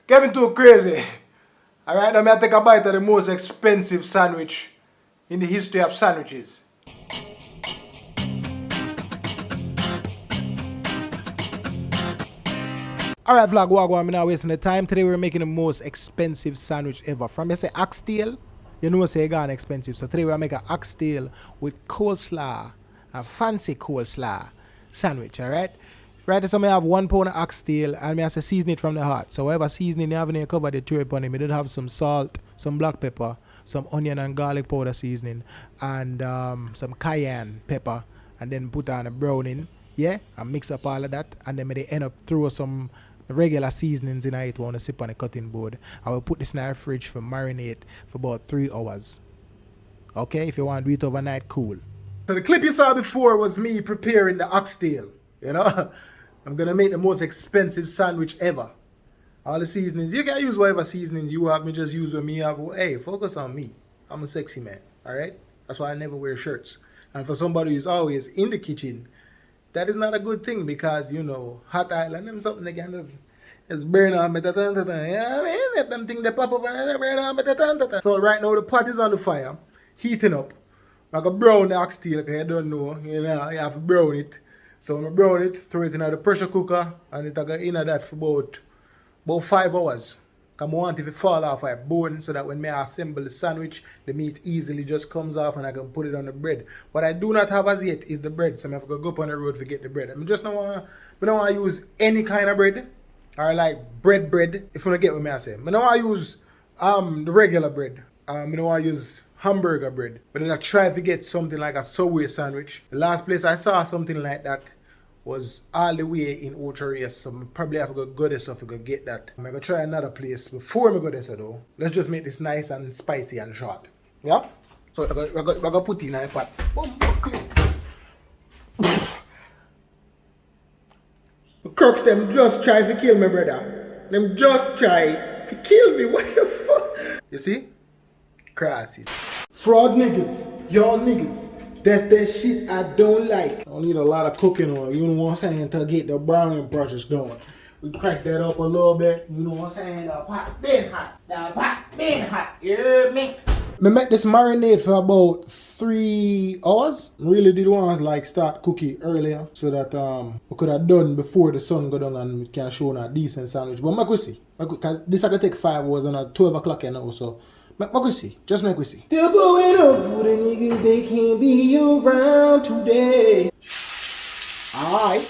Kevin too crazy. Alright, now I take a bite of the most expensive sandwich in the history of sandwiches. Alright vlog, wagwan, I'm not wasting the time. Today we're making the most expensive sandwich ever. From you say Oxtail, you know say it gone expensive. So today we're making an Oxtail with coleslaw, a fancy coleslaw sandwich, alright? Right, so I have 1 pound of oxtail and I have to season it from the heart. So whatever seasoning you have in your cupboard, you throw it on it. I did have some salt, some black pepper, some onion and garlic powder seasoning, and some cayenne pepper, and then put on a browning, yeah, and mix up all of that, and then I end up throw some regular seasonings in it. Want to sip on a cutting board. I will put this in the fridge for marinate for about 3 hours. Okay, if you want to do it overnight, cool. So the clip you saw before was me preparing the oxtail, you know. I'm gonna make the most expensive sandwich ever. All the seasonings, you can use whatever seasonings you have, me just use what me have. Hey, focus on me. I'm a sexy man, alright? That's why I never wear shirts. And for somebody who's always in the kitchen, that is not a good thing because, you know, hot island and something again is burn on me. You know what I mean? Let them think they pop up and burn on me. So right now the pot is on the fire, heating up. I'm gonna brown the oxtail because you don't know, you know, you have to brown it. So I'm going to brown it, throw it in the pressure cooker, and it's going to in that for about 5 hours. Because I want it to fall off a bone so that when I assemble the sandwich, the meat easily just comes off and I can put it on the bread. What I do not have as yet is the bread, so I have to go up on the road to get the bread. I just don't want to use any kind of bread, or like bread, if you don't get what I say. I don't want to use the regular bread. I don't want to use hamburger bread. But then I try to get something like a Subway sandwich. The last place I saw something like that was all the way in Ocho, so I probably have to go there so I can get that. I'm going to try another place before I go there so though. Let's just make this nice and spicy and short. Yeah? So we're going to put it in a pot. The crooks them just try to kill me, brother. Them just try to kill me. What the fuck? You see? Crasses. Fraud niggas. Y'all niggas. That's that shit I don't like. I don't need a lot of cooking oil, you know what I'm saying, to get the browning process going. We crank that up a little bit, you know what I'm saying, the pot been hot, you hear me? I make this marinade for about 3 hours. Really did want to like start cooking earlier so that we could have done before the sun go down and we can show a decent sandwich. But make we see, because this I could take 5 hours and at 12 o'clock you know, so make we see, just make we see. Still blowing up for the niggas, they can't be around today. Alright.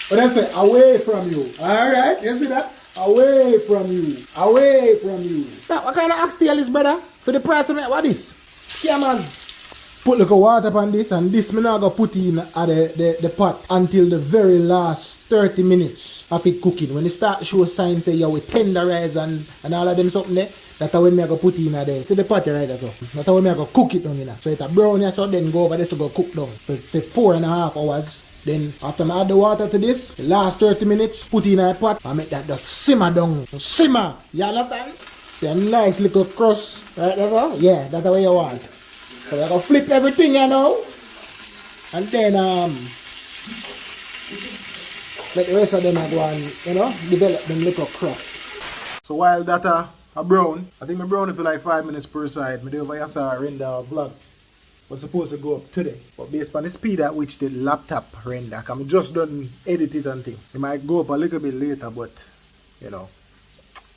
But that's it, away from you. Alright, you see that? Away from you. Away from you. Now, what kind of oxtail is, brother? For the price of it, what is? Scammers. Put like a water on this, and this me not gonna put in at the pot until the very last 30 minutes of it cooking. When it start to show signs say you with tenderize and all of them something there, that's when me gonna put in there. See the pot right there, so that's when me gonna cook it down in there. So it's a brown here, so then go over there so go cook down. So say 4.5 hours. Then after I add the water to this, the last 30 minutes, put in a pot and make that just simmer down. Simmer! You understand? See a nice little crust. Right, that's all? Yeah, that's the way you want. So you're gonna flip everything, you know. And then let the rest of them go and, you know, develop them little crust. So while that are brown, I think my brown it for like 5 minutes per side. I do over here saw a render vlog was supposed to go up today. But based on the speed at which the laptop render, I'm just done edit it and thing. It might go up a little bit later, but you know.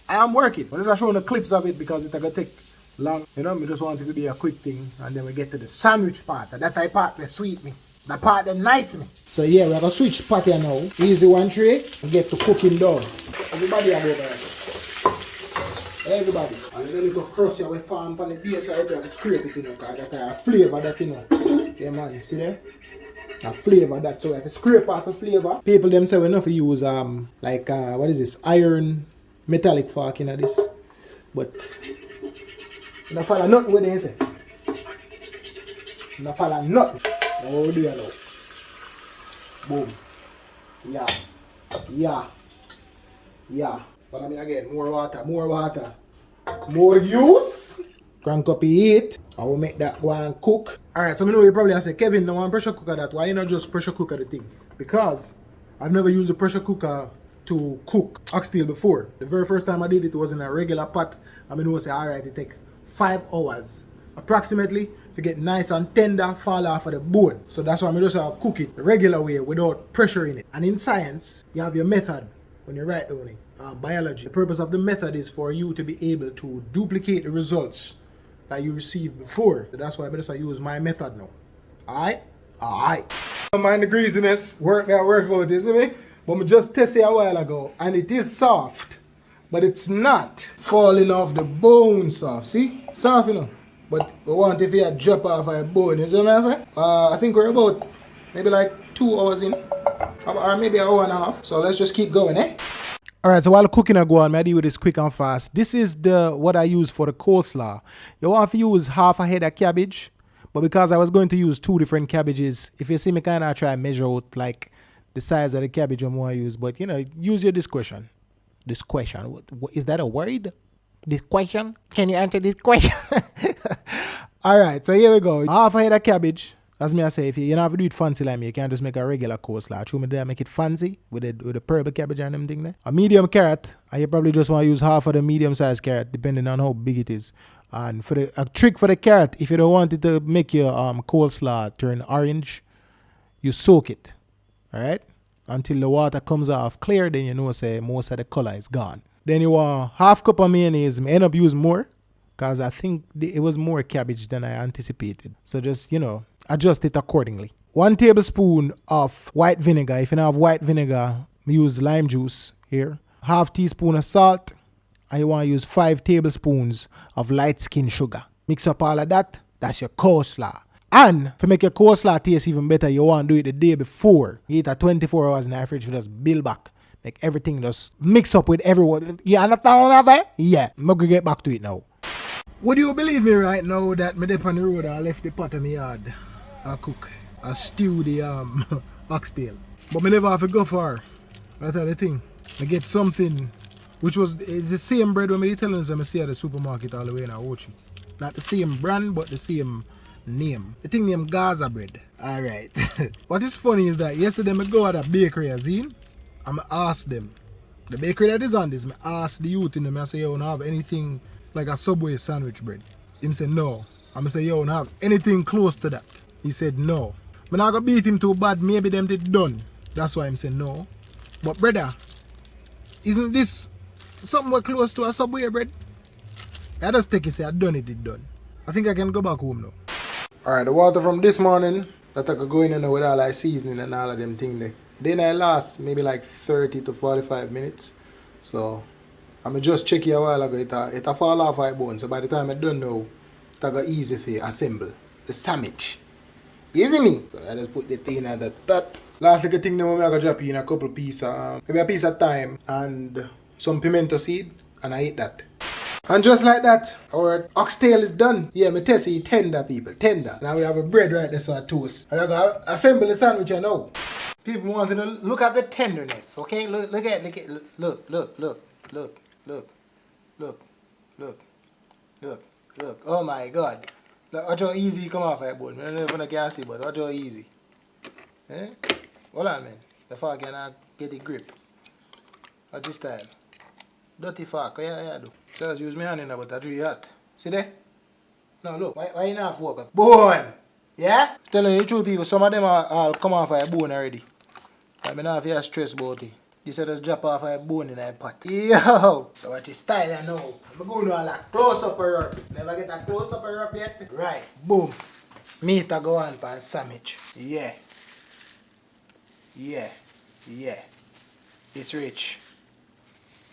I am working. I'm just showing the clips of it because it's gonna take long. You know, I just want it to be a quick thing and then we get to the sandwich part. And that type part will sweet me. That part that nice me. So yeah, we're gonna switch pot here now. Easy one tray and get to cooking done. Everybody have over there. Everybody. And then you go cross your way farm on the base so you have to scrape it, you know, because that's a flavor that, you know. Yeah man, see there? A flavor that, so you have to scrape off a flavor. People them say we not use like what is this? Iron metallic fork in this. But you don't follow nothing with they say. You don't follow nothing. How do you know? Boom. Yeah. Yeah. Yeah. Follow me again. More water. More water. More use. Crank up the heat. I will make that go and cook. Alright, so I know you probably have to say, Kevin, no one pressure cooker that. Why you not just pressure cooker the thing? Because I've never used a pressure cooker to cook oxtail before. The very first time I did it was in a regular pot. I mean, I say, alright, it take 5 hours approximately to get nice and tender, fall off of the bone. So that's why I just cook it the regular way without pressure in it. And in science, you have your method when you write down it. Biology. The purpose of the method is for you to be able to duplicate the results that you received before. So that's why I just use my method now. Alright? Alright. Don't mind the greasiness. Work out, isn't it? But I just tested it a while ago and it is soft. But it's not falling off the bone soft. See? Soft, you know. But we want if you drop off a bone. You see what I'm saying? I think we're about maybe like 2 hours in. Or maybe an hour and a half. So let's just keep going, eh? Alright, so while the cooking I go on, I do this quick and fast. This is what I use for the coleslaw. You want to use half a head of cabbage. But because I was going to use 2 different cabbages, if you see me kind of try and measure out like the size of the cabbage I'm going to use. But you know, use your discretion. Discretion. What, is that a word? Discretion? Can you answer this question? Alright, so here we go. Half a head of cabbage. As me I say, if you don't have to do it fancy like me, you can just make a regular coleslaw. True me there, make it fancy with the purple cabbage and them thing there. A medium carrot, and you probably just want to use half of the medium sized carrot depending on how big it is. And for a trick for the carrot, if you don't want it to make your coleslaw turn orange, you soak it. Alright? Until the water comes off clear, then you know say most of the color is gone. Then you want half cup of mayonnaise. I end up using more because I think it was more cabbage than I anticipated. So just, you know, adjust it accordingly. 1 tablespoon of white vinegar. If you don't have white vinegar, use lime juice here. Half teaspoon of salt. And you want to use 5 tablespoons of light skin sugar. Mix up all of that. That's your coleslaw. And to make your coleslaw taste even better, you want to do it the day before. You eat at 24 hours in the fridge, just build back. Make everything just mix up with everyone. You understand what I'm saying? Yeah. I'm going to get back to it now. Would you believe me right now that me dip on the road I left the pot in my yard? I cook. I stew the oxtail. But me never have to go far. That's the thing. I get something which was it's the same bread when me telling them I see at the supermarket all the way in Ochi. Not the same brand but the same name. The thing named Gaza bread. Alright. What is funny is that yesterday I go at a bakery and I asked them. The bakery that is on this, I asked the youth in them, I say, yo, don't have anything like a Subway sandwich bread. Him say no. I'm say, yo, don't have anything close to that. He said no. I'm not gonna beat him too bad, maybe them did done. That's why I'm saying no. But brother, isn't this somewhere close to a Subway bread? I just take it, say I done it done. I think I can go back home now. Alright, the water from this morning that I could go in and with all like seasoning and all of them things there. Then I last maybe like 30 to 45 minutes. So I'm just check it a while ago, it fall off my bone. So by the time I done know, it go easy for assemble the sandwich. You see me? So I just put the thing at the top. Last little thing now I'm gonna drop in a couple pieces, maybe a piece of thyme and some pimento seed, and I eat that. And just like that, our oxtail is done. Yeah, me test it tender, people, tender. Now we have a bread right there, so I toast. I'm gonna assemble the sandwich now. People want to look at the tenderness, okay? Look, look. Oh my God. Look how easy come off that bone. I don't know if I can see, but how easy. Eh? Hold on, man. The fork can get the grip. How this style? Dirty fork, yeah, do. So I just use my hand in there, but I do it hot. See there? No, look. Why you not focus? Bone! Yeah? Telling you the truth, people, some of them are come off a bone already. I mean, not have to stress about it. You said just drop off a bone in that pot. Yo! So what is style I know? I'm going to a close-up rub. Never get a close-up rub yet? Right. Boom. Meat a go on for a sandwich. Yeah. It's rich.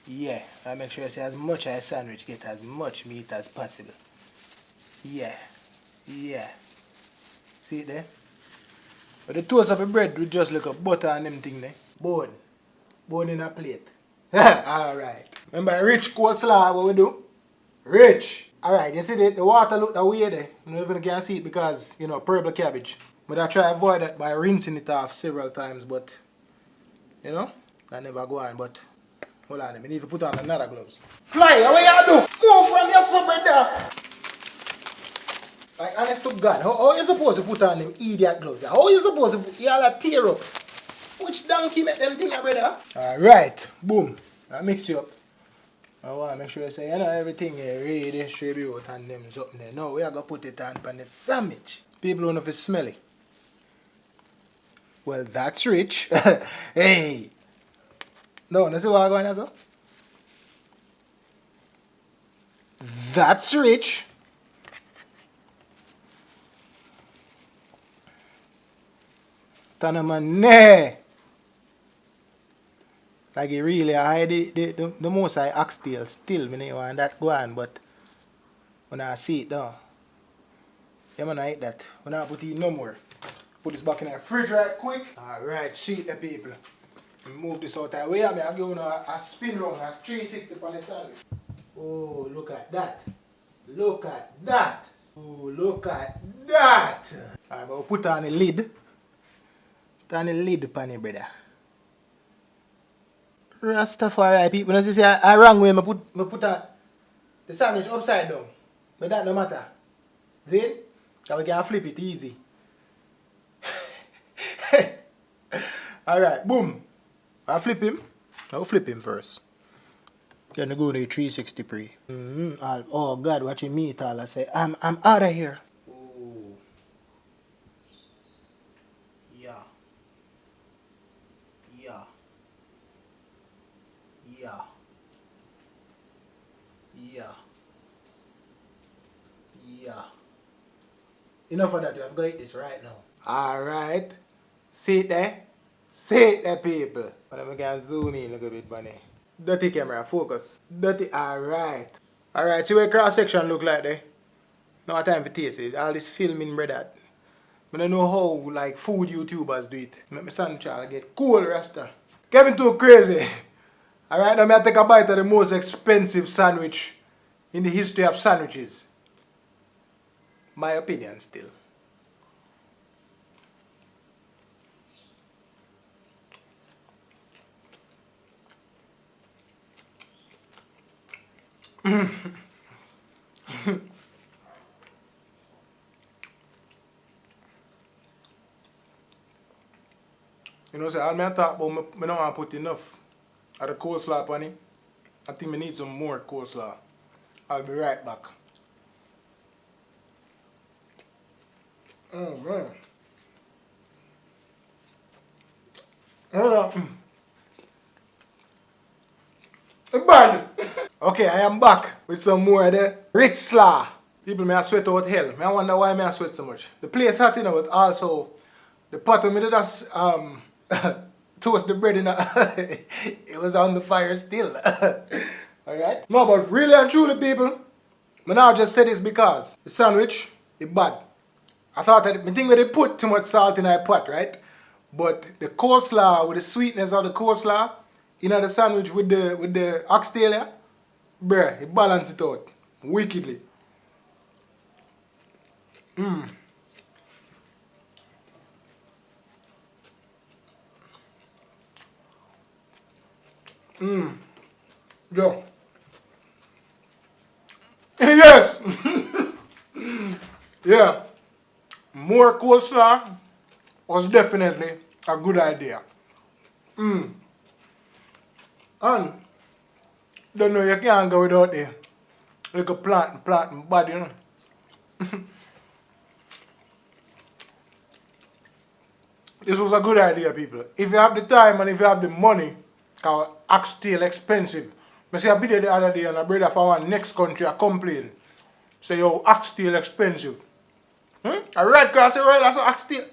Yeah. I make sure I say as much as sandwich get as much meat as possible. Yeah. See it there? But the toast of the bread with just like a butter and them thing there. Bone in a plate. Alright. Remember rich coleslaw, what we do? Rich. Alright, you see the water look that way there. You don't even can see it because, you know, purple cabbage. But I try to avoid that by rinsing it off several times, but, you know, that never go on. But, hold on, I need to put on another gloves. Fly, what you do? Move from your subway there. Like, honest to God, how you supposed to put on them idiot gloves? How you supposed to put, you all tear up? Which donkey make them thing, brother? Alright, boom. I mix you up. I want to make sure I say, you know, everything here really distribute and them something there. No, we are going to put it on the sandwich. People don't know if it's smelly. Well, that's rich. Hey. No, you see what I'm going to say? That's rich. Tanaman, like it really high the most I oxtail still me not want that go on, but when I see it down, yeah man I eat that. When I put it no more. Put this back in the fridge right quick. Alright, see it the people. Move this out of the way. I give you a spin round, a 360 on the sandwich. Oh, look at that. Look at that. Oh, look at that. Alright, but we'll put on the lid. Put on the lid upon it, brother. Rastafari people. When I say I wrong way, I put the sandwich upside down. But that no matter. See? Because we can flip it easy. Alright, boom. I'll flip him. I'll flip him first. Then I go to the 360 pre. Oh God, watching me it all. I say, I'm out of here. Oh. Yeah. Yeah. Yeah. Yeah. Yeah. Enough of that, you have got to eat this right now. Alright. See it there? See it there, people. But I can zoom in a little bit, bunny. Dirty camera, focus. Dirty, alright. Alright, see what cross section look like there? No time for taste it. All this filming, brother. I don't know how like food YouTubers do it. Make my sandwich all get cool, Rasta. Kevin too crazy. Alright, now I take a bite of the most expensive sandwich in the history of sandwiches. My opinion still. You know, say, all I talk about, I don't want to put enough of the coleslaw on it. I think I need some more coleslaw. I'll be right back. Oh, man. Hold on. It's bad. Okay, I am back with some more of the rich slaw. People may sweat out hell. I wonder why I sweat so much. The place hot, you know, but also the pot of me that toast the bread in it was on the fire still. Alright? No, but really and truly, people, I now just say this because the sandwich is bad. I thought that I think they put too much salt in our pot, right? But the coleslaw, with the sweetness of the coleslaw, you know, the sandwich with the oxtail, yeah? Bruh, it balance it out wickedly. Yo. Yes! Yeah. More coleslaw was definitely a good idea. And don't know you can't go without the little plant body, you know. This was a good idea, people. If you have the time and if you have the money, because oxtail expensive. I see a video the other day and a brother from one next country I complain. Say, yo, oxtail expensive. A red cross the world, that's oxtail.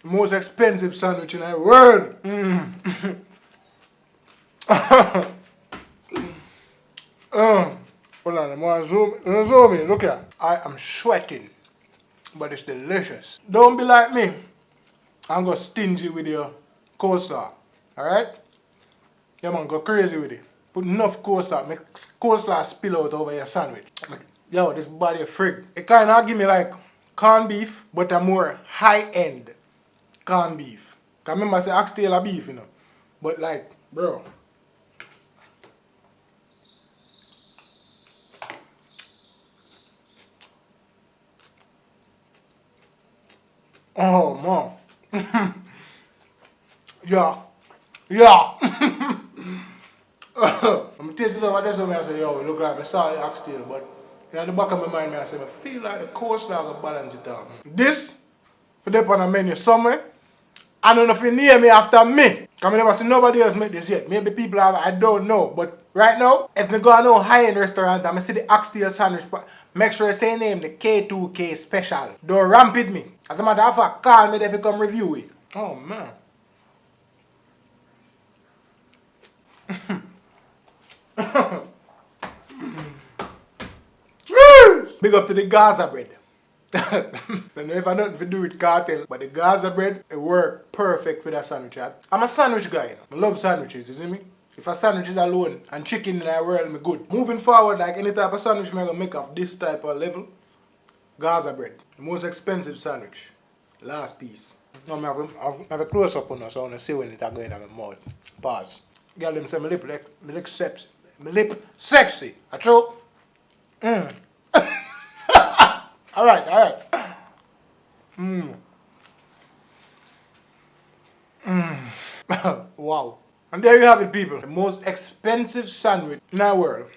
Most expensive sandwich in the world. Hold on, I'm going to zoom in. Look here. I am sweating, but it's delicious. Don't be like me. I'm going to stingy with your coleslaw. Alright? Yeah, man, go crazy with it. Put enough coleslaw. Make coleslaw spill out over your sandwich. Yo, this body of frig. It kind of give me like corned beef, but a more high-end corned beef. Because remember I say oxtail a beef, you know. But like, bro. Oh, man. Yeah. Yeah. I'm tasting over this one, I say, yo, look like I saw the oxtail, but in the back of my mind, I say, I feel like the coleslaw will balance it out. This, for them on a menu somewhere, I don't know if you name me after me. Because I never see nobody else make this yet. Maybe people have, I don't know. But right now, if I go to no high-end restaurant and I see the oxtail sandwich, make sure you say name the K2K special. Don't ramp it me. As a matter of fact, call me if you come review it. Oh, man. Big up to the Gaza bread. I don't know if I nothing to do with cartel, but the Gaza bread, it work perfect for that sandwich. I'm a sandwich guy, you know. I love sandwiches, you see me? If a sandwich is alone and chicken in the world, me good. Moving forward, like any type of sandwich I'm gonna make of this type of level, Gaza bread. The most expensive sandwich. Last piece. Now I have a close up on us, so I want to see when it are going in my mouth. Pause. Girl, them say my lip sexy. My lip sexy. I true? Alright. Wow. And there you have it, people. The most expensive sandwich in the world.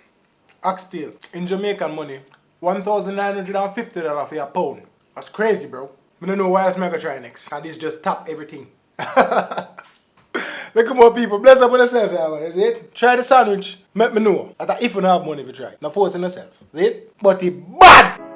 Oxtail. In Jamaican money, $1,950 for a pound. That's crazy, bro. I don't know why else I'm gonna try next. And this just top everything. Look at more people. Bless up on yourself, man. Is it? Try the sandwich. Let me know. That if you don't have money to try. Not forcing yourself. Is it? But it bad!